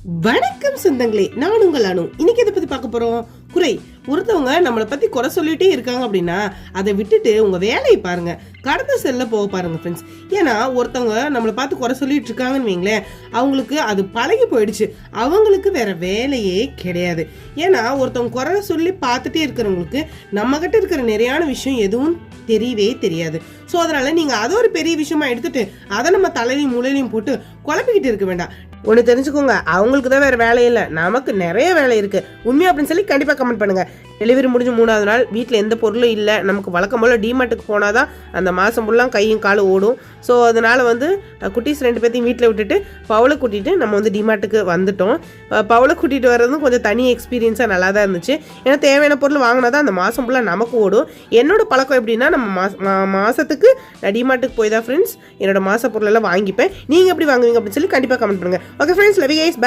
வணக்கம் சொந்தங்களே, நான் உங்கள் அனு. இன்னைக்கு எதை பத்தி பார்க்க போறோம்? குறை. ஒருத்தவங்க நம்மளை பத்தி குறை சொல்லிட்டே இருக்காங்க அப்படின்னா அதை விட்டுட்டு உங்க வேலையை பாருங்க, கடந்த செல்ல போக பாருங்க ஃப்ரெண்ட்ஸ். ஏன்னா ஒருத்தவங்க நம்மளை பார்த்து குறை சொல்லிட்டு இருக்காங்கன்னு வைங்களேன், அவங்களுக்கு அது பழகி போயிடுச்சு, அவங்களுக்கு வேற வேலையே கிடையாது. ஏன்னா ஒருத்தவங்க குறை சொல்லி பார்த்துட்டே இருக்கிறவங்களுக்கு நம்ம கிட்ட இருக்கிற நிறையான விஷயம் எதுவும் தெரியவே தெரியாது. ஸோ அதனால நீங்க அதை ஒரு பெரிய விஷயமா எடுத்துட்டு அதை நம்ம தலையிலையும் மூலையிலையும் போட்டு குழப்பிக்கிட்டு இருக்க வேண்டாம். ஒன்று தெரிஞ்சுக்கோங்க, அவங்களுக்கு தான் வேற வேலை இல்லை, நமக்கு நிறைய வேலை இருக்கு. உண்மையா அப்படின்னு சொல்லி கண்டிப்பா கமெண்ட் பண்ணுங்க. டெலிவரி முடிஞ்சு 3வது நாள் வீட்டில் எந்த பொருளும் இல்லை, நமக்கு வழக்கம் போல் டிமார்ட்டுக்கு போனாதான் அந்த மாதம் ஃபுல்லாக கையும் காலும் ஓடும். ஸோ அதனால குட்டீஸ் 2 பேர்த்தையும் வீட்டில் விட்டுட்டு பவுலை கூட்டிகிட்டு நம்ம டிமார்ட்டுக்கு வந்துட்டோம். பவுலை கூட்டிகிட்டு வர்றதும் கொஞ்சம் தனி எக்ஸ்பீரியன்ஸாக நல்லா தான் இருந்துச்சு. ஏன்னா தேவையான பொருள் வாங்கினா தான் அந்த மாதம் ஃபுல்லாக நமக்கு ஓடும். என்னோட பழக்கம் எப்படின்னா, நம்ம மாதத்துக்கு நான் டிமார்ட்டுக்கு போய் தான் ஃப்ரெண்ட்ஸ் என்னோட மாத பொருளெல்லாம் வாங்கிப்பேன். நீங்கள் எப்படி வாங்குவீங்க அப்படின்னு சொல்லி கண்டிப்பாக கமெண்ட் பண்ணுங்கள். Okay friends, love you guys.